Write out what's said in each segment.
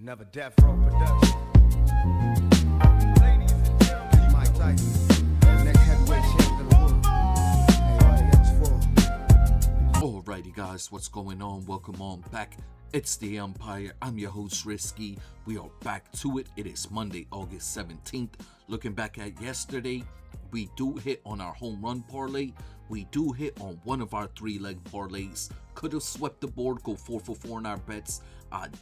Another Death Row production. Ladies and gentlemen, Mike Tyson, the next heavyweight champion of the world. Everybody else for. Alrighty guys, what's going on? Welcome on back. It's the Empire. I'm your host Risky. We are back to it. It is Monday, August 17th. Looking back at yesterday, we do hit on our home run parlay. We do hit on one of our 3-leg parlays. Could have swept the board, go 4 for 4 in our bets.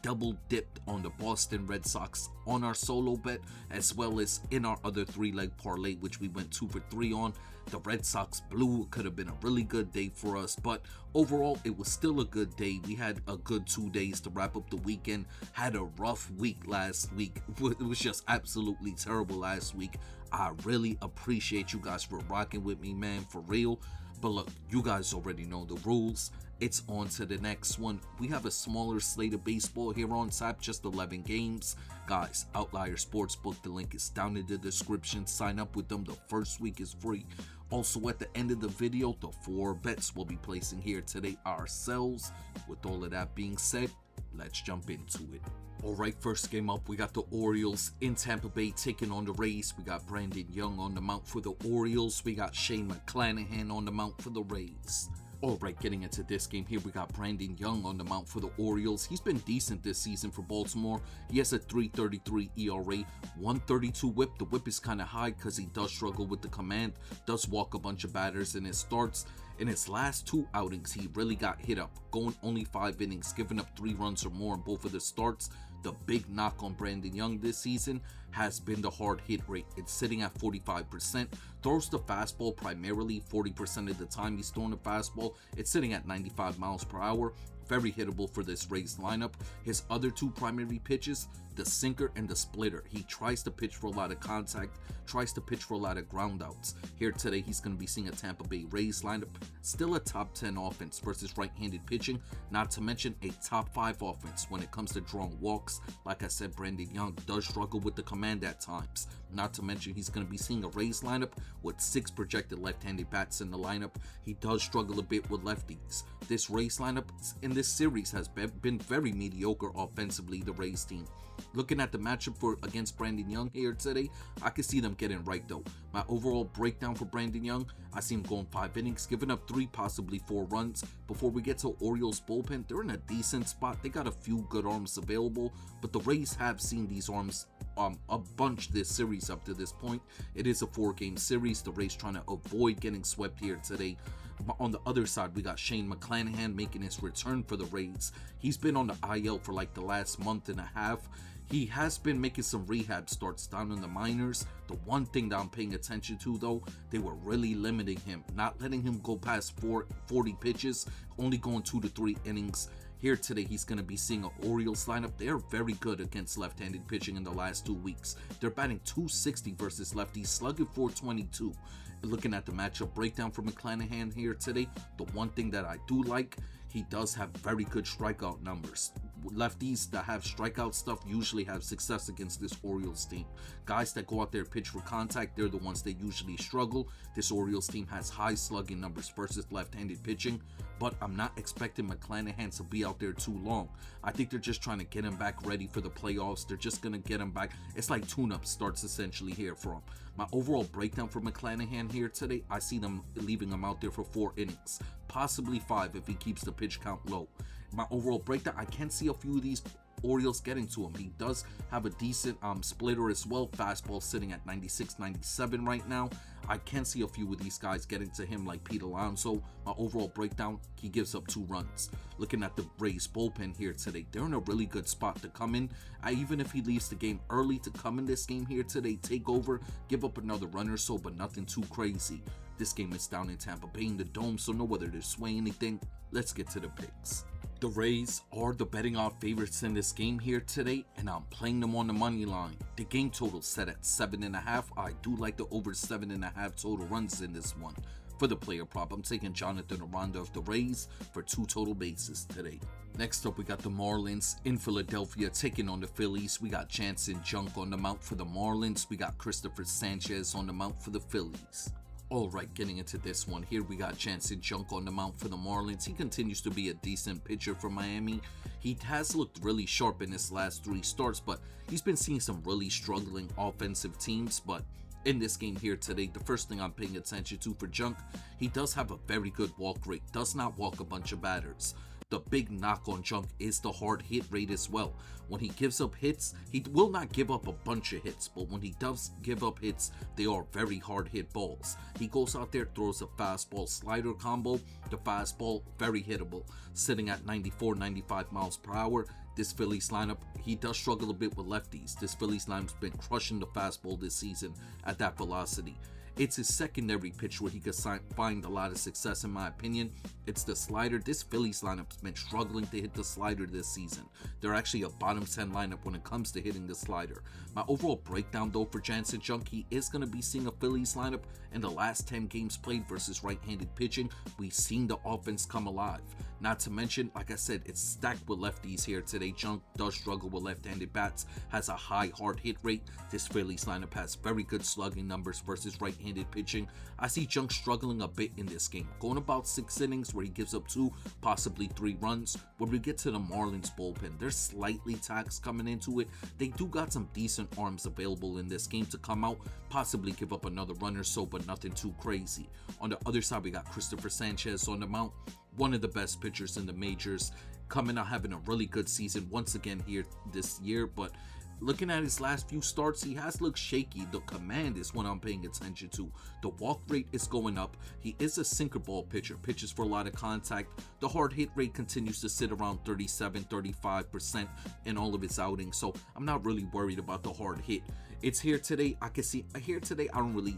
Double dipped on the Boston Red Sox on our solo bet, as well as in our other 3-leg parlay, which we went 2 for 3 on. The Red Sox blew. Could have been a really good day for us, but overall it was still a good day. We had a good 2 days to wrap up the weekend. Had a rough week last week. It was just absolutely terrible last week. I really appreciate you guys for rocking with me, man, for real. But look, you guys already know the rules. It's on to the next one. We have a smaller slate of baseball here on tap, just 11 games. Guys, Outlier Sportsbook, the link is down in the description. Sign up with them. The first week is free. Also, at the end of the video, the 4 bets we'll be placing here today ourselves. With all of that being said, let's jump into it. Alright, first game up, we got the Orioles in Tampa Bay taking on the Rays. We got Brandon Young on the mound for the Orioles. We got Shane McClanahan on the mound for the Rays. Alright, getting into this game here, we got Brandon Young on the mound for the Orioles. He's been decent this season for Baltimore. He has a 3.33 ERA, 1.32 whip. The whip is kind of high because he does struggle with the command, does walk a bunch of batters in his starts. In his last 2 outings, he really got hit up, going only 5 innings, giving up 3 runs or more in both of the starts. The big knock on Brandon Young this season has been the hard hit rate. It's sitting at 45%. Throws the fastball primarily 40% of the time he's throwing the fastball. It's sitting at 95 miles per hour. Very hittable for this Rays lineup. His other 2 primary pitches, the sinker and the splitter. He tries to pitch for a lot of contact, tries to pitch for a lot of ground outs. Here today, he's going to be seeing a Tampa Bay Rays lineup. Still a top 10 offense versus right-handed pitching, not to mention a top 5 offense when it comes to drawing walks. Like I said, Brandon Young does struggle with the command at times. Not to mention he's going to be seeing a Rays lineup with 6 projected left-handed bats in the lineup. He does struggle a bit with lefties. This Rays lineup in this series has been very mediocre offensively, the Rays team. Looking at the matchup against Brandon Young here today, I can see them getting right though. My overall breakdown for Brandon Young, I see him going 5 innings, giving up 3, possibly 4 runs. Before we get to Orioles bullpen, they're in a decent spot. They got a few good arms available, but the Rays have seen these arms a bunch this series up to this point. It is a 4-game series. The Rays trying to avoid getting swept here today. On the other side, we got Shane McClanahan making his return for the Rays. He's been on the IL for like the last month and a half. He has been making some rehab starts down in the minors. The one thing that I'm paying attention to though, they were really limiting him, not letting him go past 40 pitches, only going 2 to 3 innings. Here today, he's going to be seeing an Orioles lineup. They're very good against left-handed pitching in the last 2 weeks. They're batting .260 versus lefties, slugging .422. Looking at the matchup breakdown for McClanahan here today, the one thing that I do like, he does have very good strikeout numbers. Lefties that have strikeout stuff usually have success against this Orioles team. Guys that go out there pitch for contact, they're the ones that usually struggle. This Orioles team has high slugging numbers versus left-handed pitching, but I'm not expecting McClanahan to be out there too long. I think they're just trying to get him back ready for the playoffs. They're just going to get him back. It's like tune-up starts essentially here for him. My overall breakdown for McClanahan here today, I see them leaving him out there for 4 innings, possibly 5 if he keeps the pitch count low. My overall breakdown, I can see a few of these Orioles getting to him. He does have a decent splitter as well. Fastball sitting at 96, 97 right now. I can see a few of these guys getting to him like Pete Alonso. My overall breakdown, he gives up 2 runs. Looking at the Rays bullpen here today, they're in a really good spot to come in. Even if he leaves the game early, to come in this game here today, take over, give up another run or so, but nothing too crazy. This game is down in Tampa Bay in the Dome, so no whether to sway anything. Let's get to the picks. The Rays are the betting odds favorites in this game here today, and I'm playing them on the money line. The game total set at 7.5. I do like the over 7.5 total runs in this one. For the player prop, I'm taking Jonathan Aranda of the Rays for 2 total bases today. Next up, we got the Marlins in Philadelphia taking on the Phillies. We got Jansen Junk on the mound for the Marlins. We got Christopher Sanchez on the mound for the Phillies. Alright, getting into this one here, we got Jansen Junk on the mound for the Marlins. He continues to be a decent pitcher for Miami. He has looked really sharp in his last 3 starts, but he's been seeing some really struggling offensive teams. But in this game here today, the first thing I'm paying attention to for Junk, he does have a very good walk rate, does not walk a bunch of batters. The big knock on Junk is the hard hit rate as well. When he gives up hits, he will not give up a bunch of hits, but when he does give up hits, they are very hard hit balls. He goes out there, throws a fastball slider combo. The fastball, very hittable, sitting at 94, 95 miles per hour. This Phillies lineup, he does struggle a bit with lefties. This Phillies lineup's been crushing the fastball this season at that velocity. It's his secondary pitch where he could find a lot of success, in my opinion. It's the slider. This Phillies lineup's been struggling to hit the slider this season. They're actually a bottom 10 lineup when it comes to hitting the slider. My overall breakdown though for Jansen Junk, he is going to be seeing a Phillies lineup. In the last 10 games played versus right-handed pitching, we've seen the offense come alive. Not to mention, like I said, it's stacked with lefties here today. Junk does struggle with left-handed bats, has a high hard hit rate. This Phillies lineup has very good slugging numbers versus right-handed pitching. I see Junk struggling a bit in this game, going about 6 innings where he gives up 2, possibly 3 runs. When we get to the Marlins bullpen, they're slightly taxed coming into it. They do got some decent arms available in this game to come out, possibly give up another run or so, but nothing too crazy. On the other side, we got Christopher Sanchez on the mound, one of the best pitchers in the majors, coming out having a really good season once again here this year. But looking at his last few starts, he has looked shaky. The command is what I'm paying attention to. The walk rate is going up. He is a sinker ball pitcher, pitches for a lot of contact. The hard hit rate continues to sit around 37-35% in all of his outings, so I'm not really worried about the hard hit. It's here today. I can see here today I don't really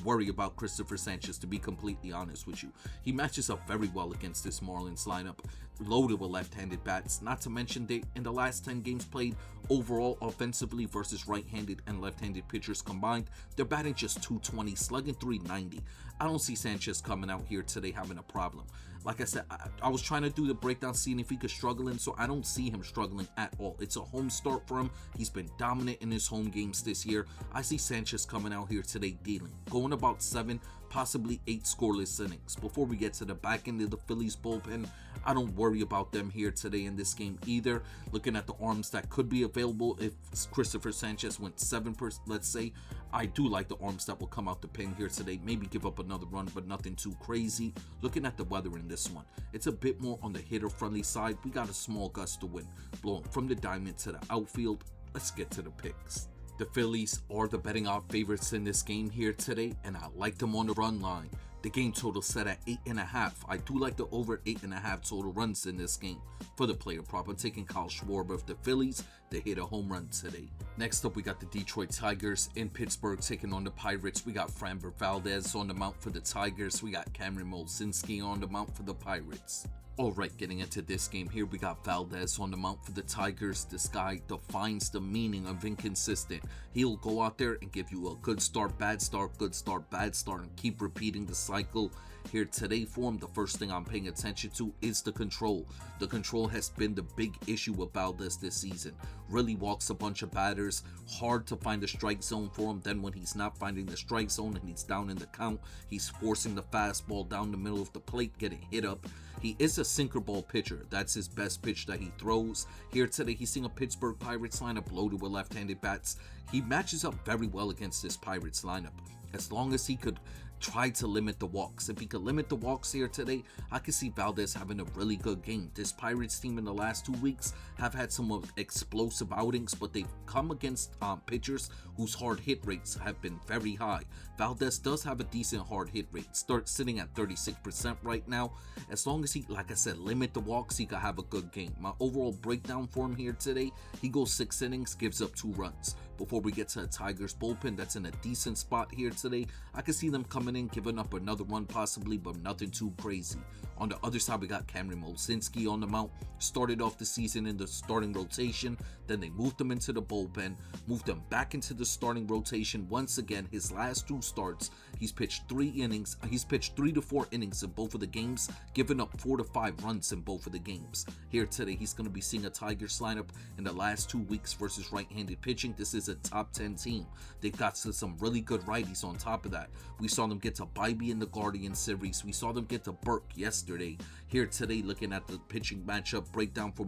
worry about Christopher Sanchez, to be completely honest with you. He matches up very well against this Marlins lineup, loaded with left-handed bats. Not to mention, they in the last 10 games played overall offensively versus right-handed and left-handed pitchers combined, they're batting just 220, slugging 390. I don't see Sanchez coming out here today having a problem. Like I said, I was trying to do the breakdown, seeing if he could struggle in, so I don't see him struggling at all. It's a home start for him. He's been dominant in his home games this year. I see Sanchez coming out here today dealing, going about 7, possibly 8 scoreless innings. Before we get to the back end of the Phillies bullpen, I don't worry about them here today in this game either. Looking at the arms that could be available if Christopher Sanchez went 7, let's say, I do like the arms that will come out the pen here today. Maybe give up another run, but nothing too crazy. Looking at the weather in this one, it's a bit more on the hitter-friendly side. We got a small gust of wind blowing from the diamond to the outfield. Let's get to the picks. The Phillies are the betting odds favorites in this game here today, and I like them on the run line. The game total set at 8.5. I do like the over 8.5 total runs in this game. For the player prop, I'm taking Kyle Schwarber of the Phillies to hit a home run today. Next up, we got the Detroit Tigers in Pittsburgh taking on the Pirates. We got Framber Valdez on the mount for the Tigers. We got Cameron Molzinski on the mount for the Pirates. Alright, getting into this game here, we got Valdez on the mount for the Tigers. This guy defines the meaning of inconsistent. He'll go out there and give you a good start, bad start, good start, bad start, and keep repeating the cycle. Here today for him, the first thing I'm paying attention to is the control. The control has been the big issue with Valdez this season. Really walks a bunch of batters, hard to find the strike zone for him. Then when he's not finding the strike zone and he's down in the count, he's forcing the fastball down the middle of the plate, getting hit up. He is a sinker ball pitcher. That's his best pitch that he throws. Here today, he's seeing a Pittsburgh Pirates lineup loaded with left-handed bats. He matches up very well against this Pirates lineup. As long as he could try to limit the walks. If he could limit the walks here today, I could see Valdez having a really good game. This Pirates team in the last 2 weeks have had some explosive outings, but they've come against pitchers whose hard hit rates have been very high. Valdez does have a decent hard hit rate, starts sitting at 36% right now. As long as he, like I said, limit the walks, he could have a good game. My overall breakdown for him here today, he goes 6 innings, gives up 2 runs. Before we get to the Tigers bullpen, that's in a decent spot here today. I can see them coming in, giving up another one possibly, but nothing too crazy. On the other side, we got Cameron Molzinski on the mount. Started off the season in the starting rotation, then they moved him into the bullpen, moved him back into the starting rotation once again. His last 2 starts, he's pitched 3 innings. He's pitched 3 to 4 innings in both of the games, giving up 4 to 5 runs in both of the games. Here today, he's going to be seeing a Tigers lineup in the last 2 weeks versus right-handed pitching. This is a top 10 team. They've got some really good righties on top of that. We saw them get to Bybee in the Guardian series. We saw them get to Burke yesterday yesterday. Here today, looking at the pitching matchup breakdown for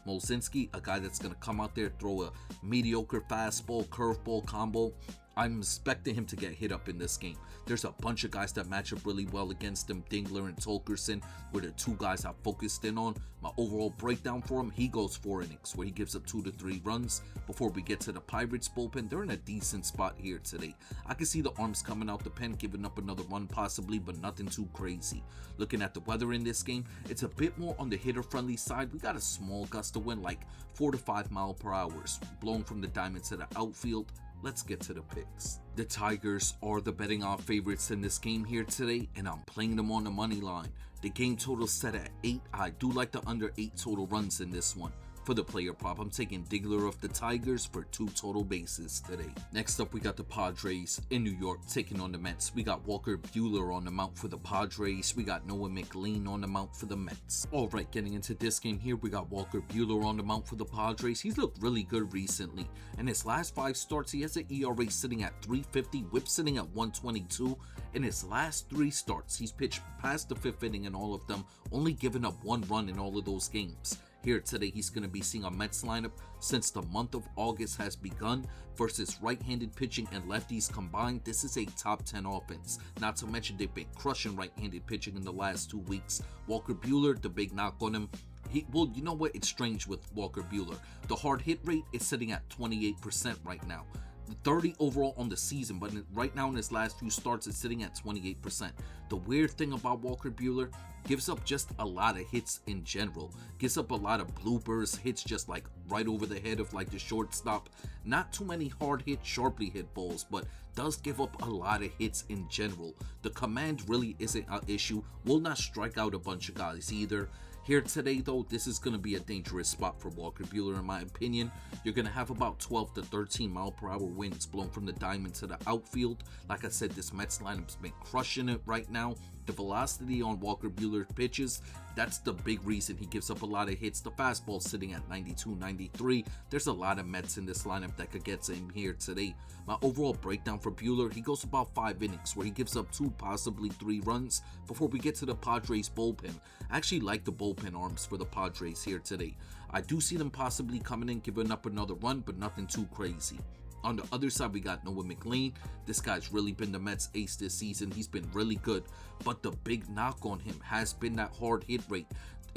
Molzinski, a guy that's going to come out there, throw a mediocre fastball, curveball combo. I'm expecting him to get hit up in this game. There's a bunch of guys that match up really well against him. Dingler and Tolkerson were the two guys I focused in on. My overall breakdown for him, he goes 4 innings where he gives up 2 to 3 runs. Before we get to the Pirates bullpen, they're in a decent spot here today. I can see the arms coming out the pen, giving up another run possibly, but nothing too crazy. Looking at the weather in this game, it's a bit more on the hitter-friendly side. We got a small gust of wind, like 4 to 5 mile per hour, blowing from the diamond to the outfield. Let's get to the picks. The Tigers are the betting odds favorites in this game here today, and I'm playing them on the money line. The game total set at 8. I do like the under 8 total runs in this one. For the player prop, I'm taking Dingler of the Tigers for 2 total bases today. Next up, we got the Padres in New York taking on the Mets. We got Walker Buehler on the mound for the Padres. We got Noah McLean on the mound for the Mets. Alright, getting into this game here, we got Walker Buehler on the mound for the Padres. He's looked really good recently. In his last 5 starts, he has an ERA sitting at 3.50, whip sitting at 1.22. In his last 3 starts, he's pitched past the 5th inning in all of them, only giving up 1 run in all of those games. Here today, he's going to be seeing a Mets lineup since the month of August has begun versus right-handed pitching and lefties combined. This is a top 10 offense. Not to mention they've been crushing right-handed pitching in the last 2 weeks. Walker Buehler, the big knock on him. Well, you know what? It's strange with Walker Buehler. The hard hit rate is sitting at 28% right now. 30 overall on the season, but right now in his last few starts, it's sitting at 28%. The weird thing about Walker Buehler, gives up just a lot of hits in general. Gives up a lot of bloopers, hits just like right over the head of like the shortstop. Not too many hard hit, sharply hit balls, but does give up a lot of hits in general. The command really isn't an issue. Will not strike out a bunch of guys either. Here today, though, this is going to be a dangerous spot for Walker Buehler, in my opinion. You're going to have about 12 to 13 mile per hour winds blown from the diamond to the outfield. Like I said, this Mets lineup's been crushing it right now. The velocity on Walker Buehler's pitches, that's the big reason he gives up a lot of hits. The fastball sitting at 92, 93. There's a lot of Mets in this lineup that could get to him here today. My overall breakdown for Buehler, he goes about 5 innings where he gives up 2, possibly 3 runs before we get to the Padres bullpen. I actually like the bullpen arms for the Padres here today. I do see them possibly coming in, giving up another run, but nothing too crazy. On the other side, we got Noah McLean. This guy's really been the Mets ace this season. He's been really good, but the big knock on him has been that hard hit rate,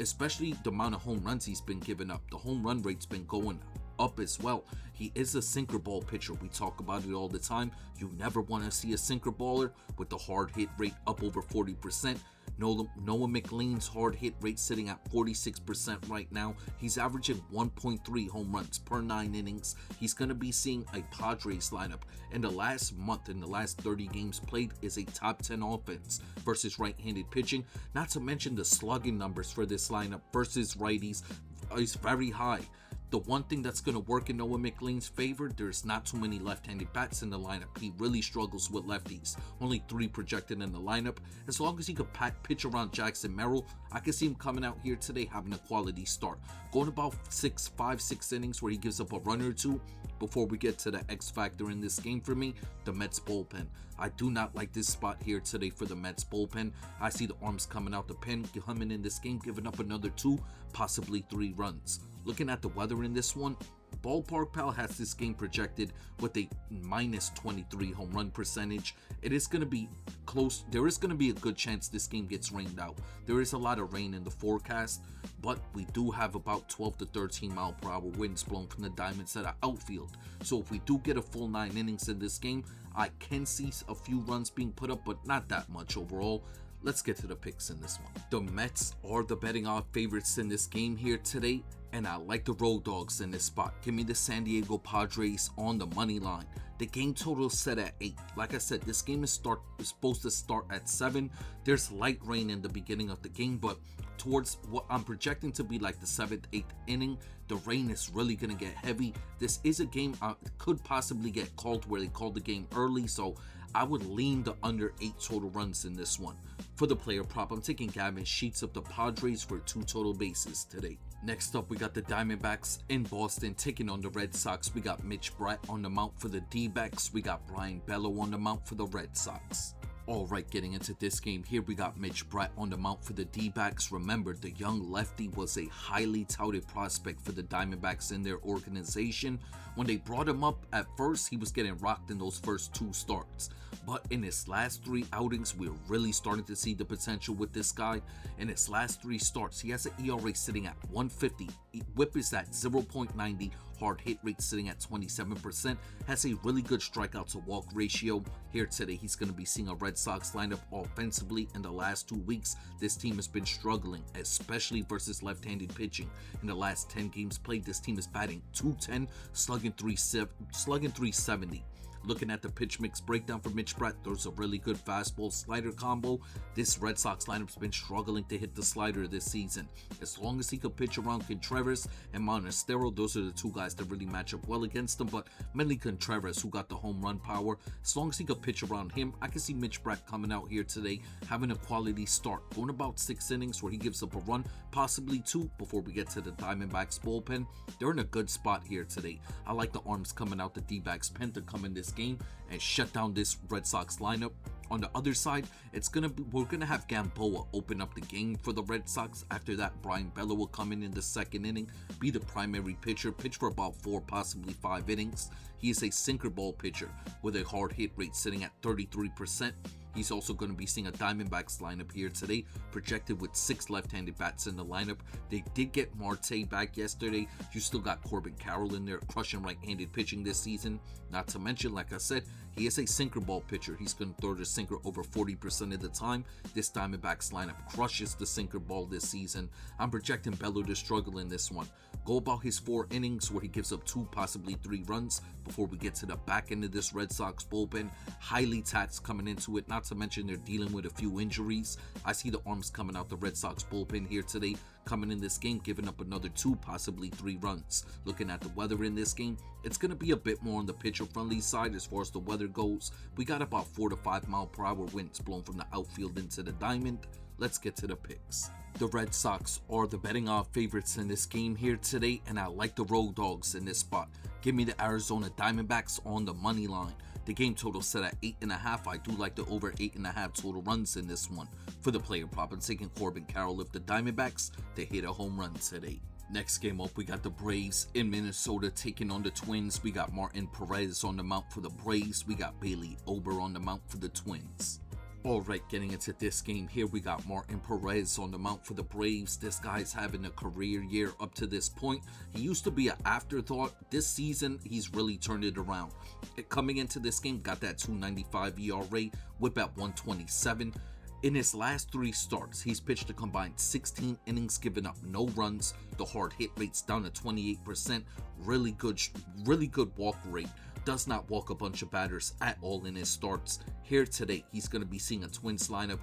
especially the amount of home runs he's been giving up. The home run rate's been going up as well. He is a sinker ball pitcher. We talk about it all the time. You never want to see a sinker baller with the hard hit rate up over 40%. Noah McLean's hard hit rate sitting at 46% right now. He's averaging 1.3 home runs per 9 innings. He's going to be seeing a Padres lineup in the last month, in the last 30 games played, is a top 10 offense versus right-handed pitching. Not to mention the slugging numbers for this lineup versus righties is very high. The one thing that's going to work in Noah McLean's favor, there's not too many left-handed bats in the lineup. He really struggles with lefties. Only 3 projected in the lineup. As long as he could pitch around Jackson Merrill, I can see him coming out here today having a quality start. Going about 5-6 innings where he gives up a run or 2 before we get to the X factor in this game for me, the Mets bullpen. I do not like this spot here today for the Mets bullpen. I see the arms coming out the pen, coming in this game, giving up another 2, possibly 3 runs. Looking at the weather in this one, Ballpark Pal has this game projected with a minus 23 home run percentage. It is going to be close. There is going to be a good chance this game gets rained out. There is a lot of rain in the forecast, but we do have about 12 to 13 mile per hour winds blowing from the diamonds to the outfield. So if we do get a full 9 innings in this game, I can see a few runs being put up, but not that much overall. Let's get to the picks in this one. The Mets are the betting odds favorites in this game here today, and I like the road dogs in this spot. Give me the San Diego Padres on the money line. The game total is set at 8. Like I said, this game is supposed to start at 7. There's light rain in the beginning of the game, but towards what I'm projecting to be like the 7th, 8th inning, the rain is really going to get heavy. This is a game could possibly get called where they called the game early, so I would lean the under 8 total runs in this one. For the player prop, I'm taking Gavin Sheets of the Padres for 2 total bases today. Next up, we got the Diamondbacks in Boston taking on the Red Sox. We got Mitch Bratt on the mount for the D-backs. We got Brian Bello on the mount for the Red Sox. All right, getting into this game here, we got Mitch Bratt on the mount for the D-backs. Remember, the young lefty was a highly touted prospect for the Diamondbacks in their organization. When they brought him up at first, he was getting rocked in those first 2 starts. But in his last 3 outings, we're really starting to see the potential with this guy. In his last 3 starts, he has an ERA sitting at 150. Whip is at 0.90. Hard hit rate sitting at 27%. Has a really good strikeout to walk ratio. Here today, he's going to be seeing a Red Sox lineup offensively. In the last 2 weeks, this team has been struggling, especially versus left-handed pitching. In the last 10 games played, this team is batting .210, slugging .370. Looking at the pitch mix breakdown for Mitch Bratt, there's a really good fastball slider combo. This Red Sox lineup's been struggling to hit the slider this season. As long as he could pitch around Contreras and Montestero, those are the 2 guys that really match up well against him, but mainly Contreras, who got the home run power. As long as he could pitch around him, I can see Mitch Bratt coming out here today, having a quality start, going about 6 innings where he gives up a run, possibly 2 before we get to the Diamondbacks bullpen. They're in a good spot here today. I like the arms coming out the D-backs pen to come in this game and shut down this Red Sox lineup. On the other side, we're gonna have Gamboa open up the game for the Red Sox. After that, Brian Bello will come in the 2nd inning, be the primary pitcher, pitch for about 4, possibly 5 innings. He is a sinker ball pitcher with a hard hit rate sitting at 33%. He's also going to be seeing a Diamondbacks lineup here today, projected with 6 left-handed bats in the lineup. They did get Marte back yesterday. You still got Corbin Carroll in there, crushing right-handed pitching this season. Not to mention, like I said, he is a sinker ball pitcher. He's going to throw the sinker over 40% of the time. This Diamondbacks lineup crushes the sinker ball this season. I'm projecting Bello to struggle in this one. Go about his 4 innings where he gives up 2, possibly 3 runs before we get to the back end of this Red Sox bullpen. Highly taxed coming into it, not to mention they're dealing with a few injuries. I see the arms coming out the Red Sox bullpen here today, coming in this game, giving up another 2, possibly 3 runs. Looking at the weather in this game, it's going to be a bit more on the pitcher-friendly side as far as the weather goes. We got about 4 to 5 mile per hour winds blowing from the outfield into the diamond. Let's get to the picks. The Red Sox are the betting odds favorites in this game here today, and I like the Road Dogs in this spot. Give me the Arizona Diamondbacks on the money line. The game total set at 8.5. I do like the over 8.5 total runs in this one. For the player prop, I'm taking Corbin Carroll if the Diamondbacks, they hit a home run today. Next game up, we got the Braves in Minnesota taking on the Twins. We got Martin Perez on the mount for the Braves. We got Bailey Ober on the mount for the Twins. Alright, getting into this game here, we got Martin Perez on the mount for the Braves. This guy's having a career year up to this point. He used to be an afterthought. This season, he's really turned it around. Coming into this game, got that 2.95 ERA, whip at 127. In his last 3 starts, he's pitched a combined 16 innings, giving up no runs. The hard hit rate's down to 28%. Really good walk rate. Does not walk a bunch of batters at all in his starts. Here today, he's going to be seeing a Twins lineup.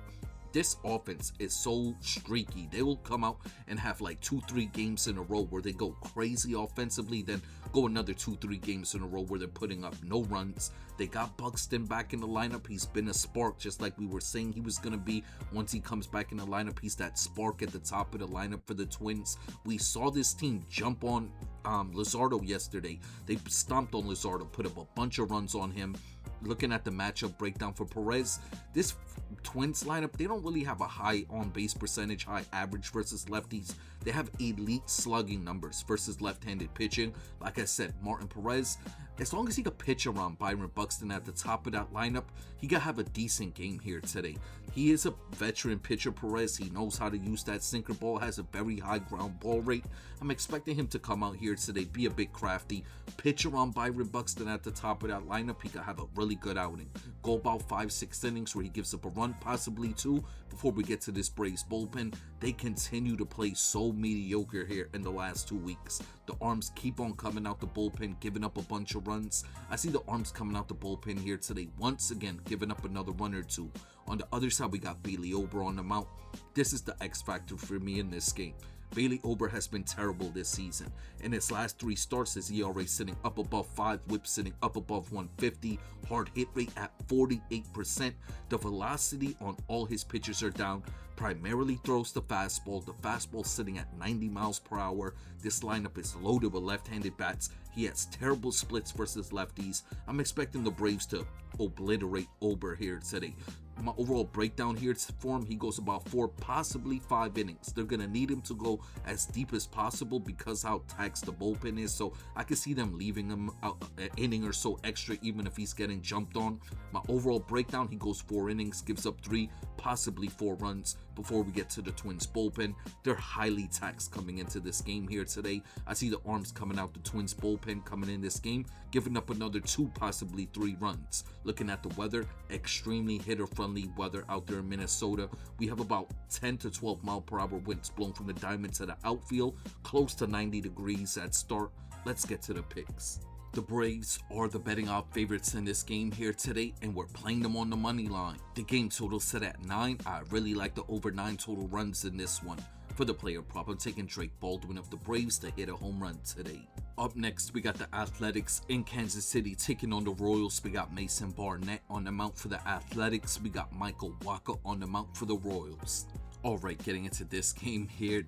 This offense is so streaky. They will come out and have like 2-3 games in a row where they go crazy offensively, then go another 2-3 games in a row where they're putting up no runs. They got Buxton back in the lineup. He's been a spark, just like we were saying he was going to be. Once he comes back in the lineup, he's that spark at the top of the lineup for the Twins. We saw this team jump on Luzardo yesterday. They stomped on Luzardo, put up a bunch of runs on him. Looking at the matchup breakdown for Perez, this Twins lineup, they don't really have a high on-base percentage, high average versus lefties. They have elite slugging numbers versus left-handed pitching. Like I said, Martin Perez, as long as he could pitch around Byron Buxton at the top of that lineup, he could have a decent game here today. He is a veteran pitcher, Perez. He knows how to use that sinker ball, has a very high ground ball rate. I'm expecting him to come out here today, be a bit crafty, pitch around Byron Buxton at the top of that lineup. He could have a really good outing. Go about 5-6 innings where he gives up a run, possibly 2, before we get to this Braves bullpen. They continue to play so mediocre here in the last 2 weeks. The arms keep on coming out the bullpen, giving up a bunch of runs. I see the arms coming out the bullpen here today, once again, giving up another run or 2. On the other side, we got Bailey Ober on the mount. This is the X factor for me in this game. Bailey Ober has been terrible this season. In his last 3 starts, his ERA sitting up above 5, whip sitting up above 150, hard hit rate at 48%. The velocity on all his pitches are down. Primarily throws the fastball. The fastball sitting at 90 miles per hour. This lineup is loaded with left-handed bats. He has terrible splits versus lefties. I'm expecting the Braves to obliterate Ober here today. my overall breakdown here for him, he goes about 4, possibly 5 innings. They're going to need him to go as deep as possible because how taxed the bullpen is. So I can see them leaving him out an inning or so extra, even if he's getting jumped on. My overall breakdown, he goes 4 innings, gives up 3, possibly 4 runs before we get to the Twins bullpen. They're highly taxed coming into this game here today. I see the arms coming out the Twins bullpen coming in this game, giving up another 2, possibly 3 runs. Looking at the weather, extremely hitter-friendly weather out there in Minnesota. We have about 10 to 12 mile per hour winds blowing from the diamond to the outfield, close to 90 degrees at start. Let's get to the picks. The Braves are the betting odds favorites in this game here today, and we're playing them on the money line. The game total set at 9. I really like the over 9 total runs in this one. For the player prop, I'm taking Drake Baldwin of the Braves to hit a home run today. Up next, we got the Athletics in Kansas City taking on the Royals. We got Mason Barnett on the mount for the Athletics. We got Michael Wacha on the mount for the Royals. Alright, getting into this game here,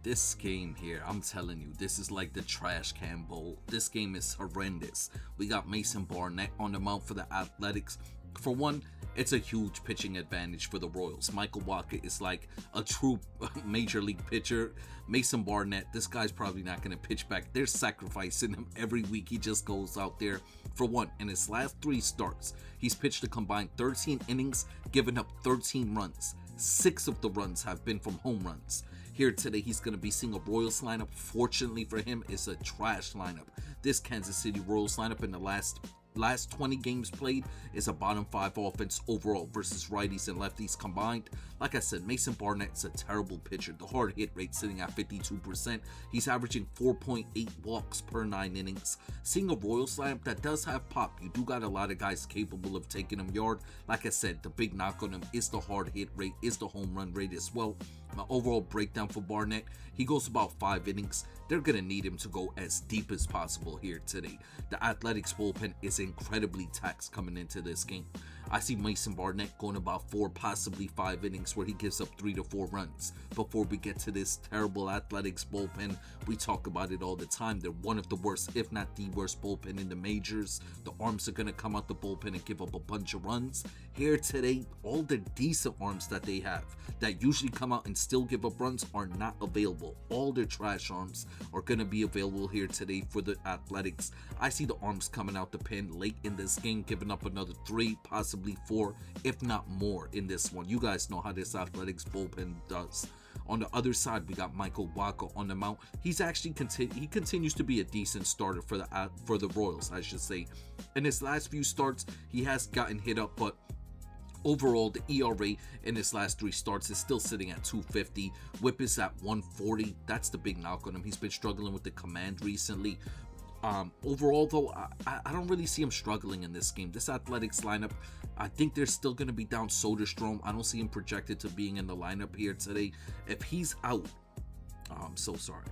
I'm telling you, this is like the trash can bowl. This game is horrendous. We got Mason Barnett on the mount for the Athletics. For one, it's a huge pitching advantage for the Royals. Michael Wacha is like a true major league pitcher. Mason Barnett, this guy's probably not going to pitch back. They're sacrificing him every week. He just goes out there. For one, in his last 3 starts, he's pitched a combined 13 innings, giving up 13 runs. 6 of the runs have been from home runs. Here today, he's going to be seeing a Royals lineup. Fortunately for him, it's a trash lineup. This Kansas City Royals lineup in the last 20 games played is a bottom 5 offense overall versus righties and lefties combined. Like I said, Mason Barnett's a terrible pitcher. The hard hit rate sitting at 52%. He's averaging 4.8 walks per 9 innings. Seeing a Royals lineup that does have pop, you do got a lot of guys capable of taking him yard. Like I said, the big knock on him is the hard hit rate, is the home run rate as well. My overall breakdown for Barnett, he goes about 5 innings. They're going to need him to go as deep as possible here today. The Athletics bullpen is incredibly taxed coming into this game. I see Mason Barnett going about 4, possibly 5 innings where he gives up 3 to 4 runs. Before we get to this terrible Athletics bullpen, we talk about it all the time. They're one of the worst, if not the worst bullpen in the majors. The arms are going to come out the bullpen and give up a bunch of runs. Here today, all the decent arms that they have that usually come out and still give up runs are not available. All their trash arms are going to be available here today for the Athletics. I see the arms coming out the pen late in this game, giving up another 3, possibly 4, if not more in this one. You guys know how this Athletics bullpen does. On the other side, we got Michael Wacha on the mount. He's actually he continues to be a decent starter for the Royals, I should say. In his last few starts, he has gotten hit up, but overall, the ERA in his last 3 starts is still sitting at 250. Whip is at 140. That's the big knock on him. He's been struggling with the command recently. Overall, though, I don't really see him struggling in this game. This Athletics lineup, I think they're still going to be down Soderstrom. I don't see him projected to being in the lineup here today. If he's out, I'm so sorry.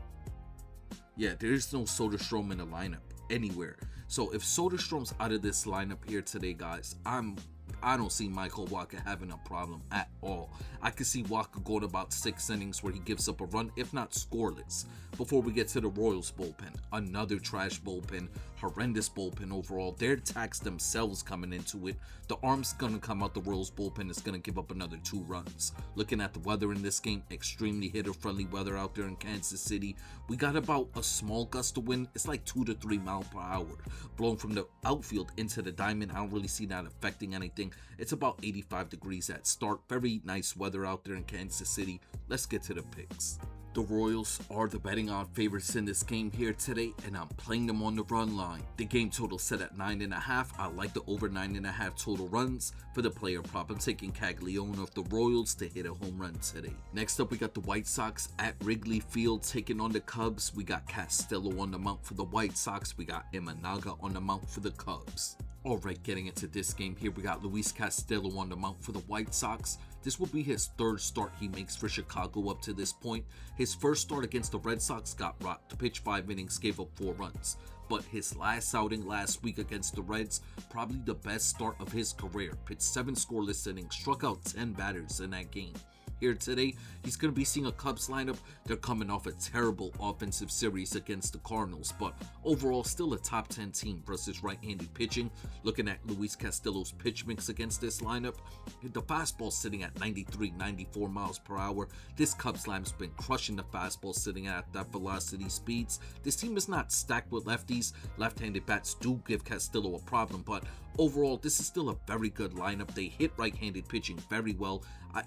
Yeah, there's no Soderstrom in the lineup anywhere. So if Soderstrom's out of this lineup here today, guys, I don't see Michael Wacha having a problem at all. I can see Wacha going about 6 innings where he gives up a run, if not scoreless. Before we get to the Royals bullpen, another trash bullpen, horrendous bullpen overall. They're taxed themselves coming into it. The arm's going to come out the Royals bullpen is going to give up another 2 runs. Looking at the weather in this game, extremely hitter-friendly weather out there in Kansas City. We got about a small gust of wind. It's like 2 to 3 miles per hour. Blowing from the outfield into the diamond. I don't really see that affecting anything. It's about 85 degrees at start. Very nice weather out there in Kansas City. Let's get to the picks. The Royals are the betting odds favorites in this game here today, and I'm playing them on the run line. The game total set at 9.5. I like the over 9.5 total runs. For the player prop, I'm taking Caglione of the Royals to hit a home run today. Next up, we got the White Sox at Wrigley Field taking on the Cubs. We got Castillo on the mount for the White Sox. We got Imanaga on the mount for the Cubs. Alright, getting into this game here, we got Luis Castillo on the mount for the White Sox. This will be his 3rd start he makes for Chicago up to this point. His first start against the Red Sox got rocked. Pitched 5 innings, gave up 4 runs. But his last outing last week against the Reds, probably the best start of his career. Pitched 7 scoreless innings, struck out 10 batters in that game. here today. He's going to be seeing a Cubs lineup. They're coming off a terrible offensive series against the Cardinals, but overall still a top 10 team versus right-handed pitching. Looking at Luis Castillo's pitch mix against this lineup, the fastball sitting at 93, 94 miles per hour. This Cubs lineup's been crushing the fastball sitting at that velocity speeds. This team is not stacked with lefties. Left-handed bats do give Castillo a problem, but overall this is still a very good lineup. They hit right-handed pitching very well.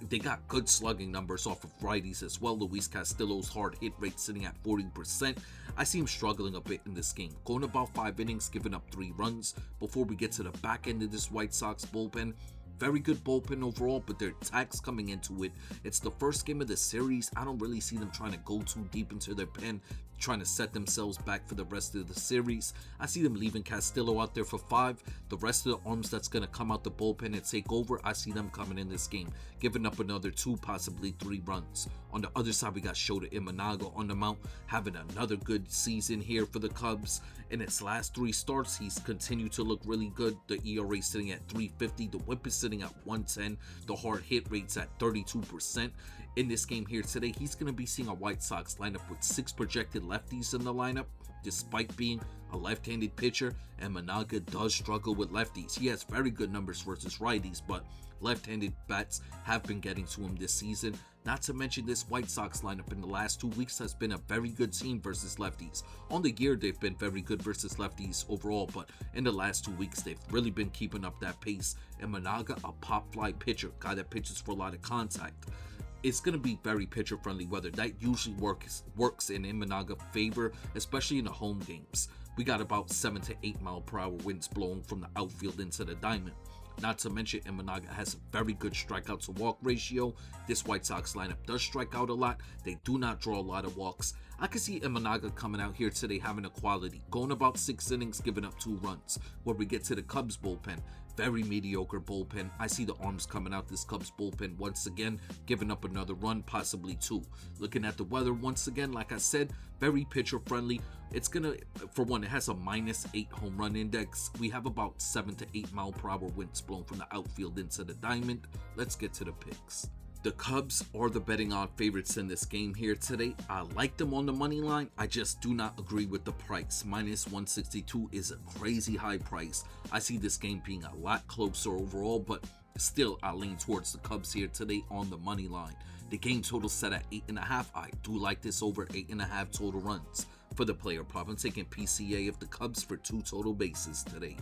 They got good slugging numbers off of righties as well. Luis Castillo's hard hit rate sitting at 40%. I see him struggling a bit in this game, going about 5 innings, giving up 3 runs before we get to the back end of this White Sox bullpen. Very good bullpen overall, but their attacks coming into it. It's the first game of the series. I don't really see them trying to go too deep into their pen, trying to set themselves back for the rest of the series. I see them leaving Castillo out there for 5. The rest of the arms that's going to come out the bullpen and take over, I see them coming in this game, giving up another 2, possibly 3 runs. On the other side, we got Shota Imanaga on the mound, having another good season here for the Cubs. In its last 3 starts, he's continued to look really good. The ERA sitting at 3.50, the whip is sitting at 110, the hard hit rate's at 32%. In this game here today, he's going to be seeing a White Sox lineup with 6 projected lefties in the lineup. Despite being a left-handed pitcher, Imanaga does struggle with lefties. He has very good numbers versus righties, but left-handed bats have been getting to him this season. Not to mention, this White Sox lineup in the last 2 weeks has been a very good team versus lefties. On the year, they've been very good versus lefties overall, but in the last 2 weeks, they've really been keeping up that pace. Imanaga, a pop-fly pitcher, guy that pitches for a lot of contact. It's going to be very pitcher-friendly weather. That usually works in Imanaga favor, especially in the home games. We got about 7 to 8 mile per hour winds blowing from the outfield into the diamond. Not to mention, Imanaga has a very good strikeout to walk ratio. This White Sox lineup does strike out a lot. They do not draw a lot of walks. I can see Imanaga coming out here today having a quality, going about 6 innings, giving up 2 runs. Where we get to the Cubs bullpen, very mediocre bullpen. I see the arms coming out this Cubs bullpen once again, giving up another run, possibly 2. Looking at the weather once again, like I said, very pitcher friendly. It's gonna, for one, it has a -8 home run index. We have about 7 to 8 mile per hour winds blown from the outfield into the diamond. Let's get to the picks. The Cubs are the betting odd favorites in this game here today. I like them on the money line. I just do not agree with the price. -162 is a crazy high price. I see this game being a lot closer overall, but still I lean towards the Cubs here today on the money line. The game total set at 8.5. I do like this over 8.5 total runs. For the player prop, I'm taking PCA of the Cubs for 2 total bases today.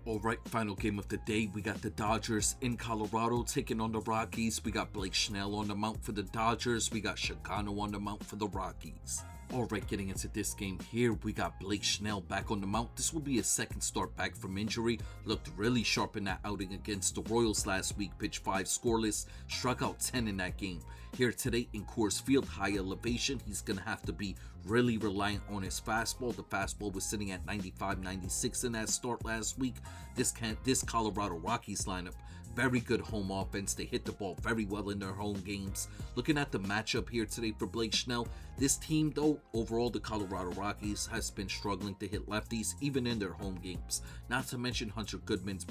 Alright, final game of the day. We got the Dodgers in Colorado taking on the Rockies. We got Blake Snell on the mound for the Dodgers. We got Shigano on the mound for the Rockies. Alright, getting into this game here, we got Blake Snell back on the mound. This will be his second start back from injury. Looked really sharp in that outing against the Royals last week. Pitched 5 scoreless, struck out 10 in that game. Here today in Coors Field, high elevation, he's going to have to be really reliant on his fastball. The fastball was sitting at 95, 96 in that start last week. This Colorado Rockies lineup, very good home offense. They hit the ball very well in their home games. Looking at the matchup here today for Blake Snell, this team though, overall the Colorado Rockies has been struggling to hit lefties even in their home games. Not to mention Hunter Goodman's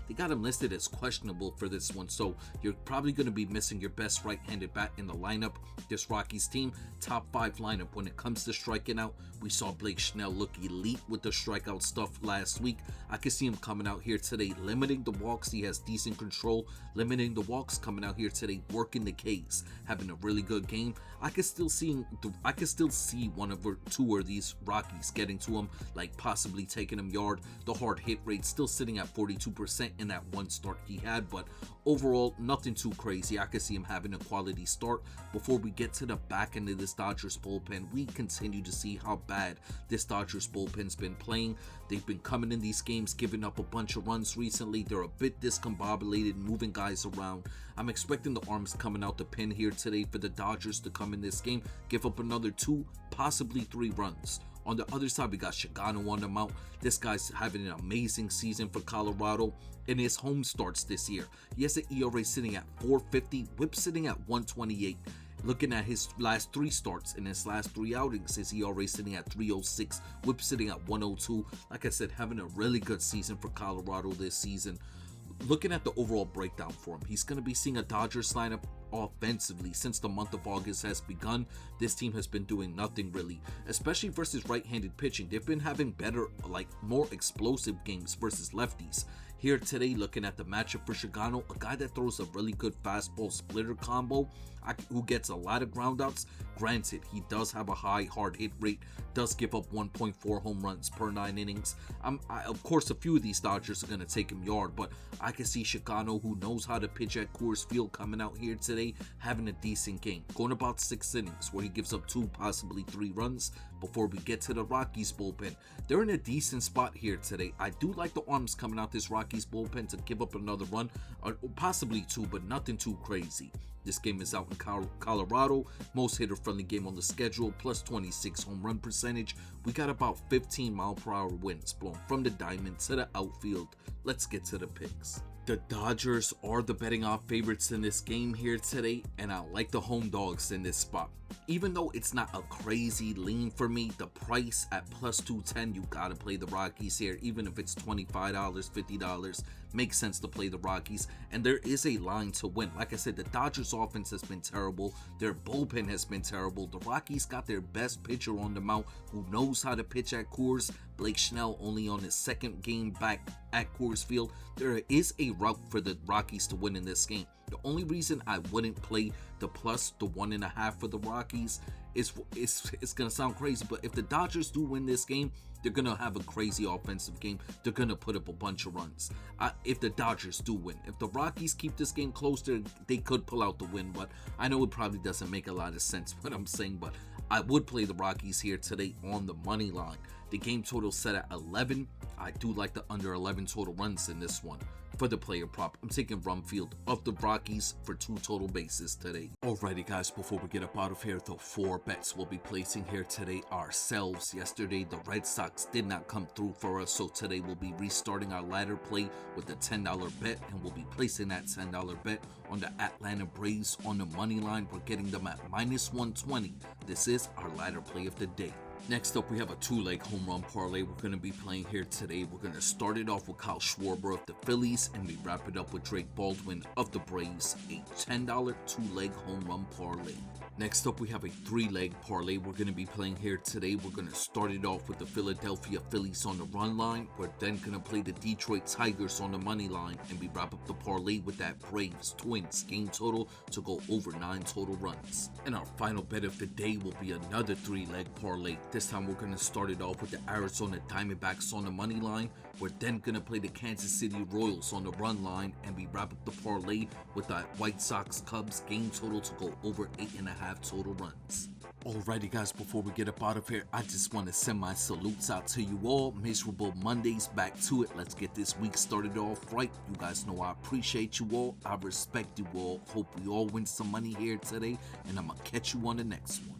they got him listed as questionable for this one, so you're probably going to be missing your best right-handed bat in the lineup. This Rockies team, top 5 lineup when it comes to striking out. We saw Blake Snell look elite with the strikeout stuff last week. I can see him coming out here today, limiting the walks. He has decent control, limiting the walks, coming out here today, working the Ks, having a really good game. I can still see 1 or 2 of these Rockies getting to him, like possibly taking him yard. The hard hit rate still sitting at 42% in that 1 start he had, but overall nothing too crazy. I can see him having a quality start. Before we get to the back end of this Dodgers bullpen, we continue to see how bad this Dodgers bullpen's been playing. They've been coming in these games, giving up a bunch of runs recently. They're a bit discombobulated, moving guys around. I'm expecting the arms coming out the pin here today for the Dodgers to come in this game, give up another 2, possibly 3 runs. On the other side, we got Shigano on the mound. This guy's having an amazing season for Colorado in his home starts this year. He has an ERA sitting at 4.50, whip sitting at 1.28. Looking at his last 3 starts in his last 3 outings, his ERA sitting at 3.06, whip sitting at 1.02. Like I said, having a really good season for Colorado this season. Looking at the overall breakdown for him, he's going to be seeing a Dodgers lineup offensively. Since the month of August has begun, this team has been doing nothing really, especially versus right-handed pitching. They've been having better, more explosive games versus lefties. Here today, looking at the matchup for Shigano, a guy that throws a really good fastball splitter combo, who gets a lot of groundouts. Granted, he does have a high hard hit rate, does give up 1.4 home runs per 9 innings. Of course, a few of these Dodgers are going to take him yard, but I can see Shigano, who knows how to pitch at Coors Field, coming out here today, having a decent game. Going about 6 innings, where he gives up 2, possibly 3 runs. Before we get to the Rockies bullpen, they're in a decent spot here today. I do like the arms coming out this Rockies bullpen to give up another run, or possibly 2, but nothing too crazy. This game is out in Colorado, most hitter-friendly game on the schedule, plus 26 home run percentage. We got about 15 mile-per-hour winds blowing from the diamond to the outfield. Let's get to the picks. The Dodgers are the betting off favorites in this game here today, and I like the home dogs in this spot. Even though it's not a crazy lean for me, the price at plus 210, you gotta play the Rockies here. Even if it's $25, $50, makes sense to play the Rockies, and there is a line to win. Like I said, the Dodgers offense has been terrible, their bullpen has been terrible. The Rockies got their best pitcher on the mound who knows how to pitch at Coors. Blake Snell only on his 2nd game back at Coors Field. There is a route for the Rockies to win in this game. The only reason I wouldn't play the plus, the 1.5 for the Rockies, is it's gonna sound crazy, but if the Dodgers do win this game, they're gonna have a crazy offensive game. They're gonna put up a bunch of runs. If the Dodgers do win, if the Rockies keep this game close, they could pull out the win. But I know it probably doesn't make a lot of sense what I'm saying, but I would play the Rockies here today on the money line. The game total set at 11. I do like the under 11 total runs in this one. For the player prop, I'm taking Rumfield of the Rockies for 2 total bases today. Alrighty guys, before we get up out of here, the 4 bets we'll be placing here today ourselves. Yesterday, the Red Sox did not come through for us, so today we'll be restarting our ladder play with a $10 bet, and we'll be placing that $10 bet on the Atlanta Braves on the money line. We're getting them at minus 120. This is our ladder play of the day. Next up, we have a 2-leg home run parlay we're going to be playing here today. We're going to start it off with Kyle Schwarber of the Phillies, and we wrap it up with Drake Baldwin of the Braves, a $10 2-leg home run parlay. Next up, we have a 3-leg parlay we're going to be playing here today. We're going to start it off with the Philadelphia Phillies on the run line. We're then going to play the Detroit Tigers on the money line, and we wrap up the parlay with that Braves Twins game total to go over 9 total runs. And our final bet of the day will be another 3-leg parlay. This time we're going to start it off with the Arizona Diamondbacks on the money line. We're then going to play the Kansas City Royals on the run line, and we wrap up the parlay with that White Sox Cubs game total to go over 8.5 total runs. Alrighty guys, before we get up out of here, I just want to send my salutes out to you all. Miserable Mondays, back to it. Let's get this week started off right. You guys know I appreciate you all. I respect you all. Hope we all win some money here today, and I'm going to catch you on the next one.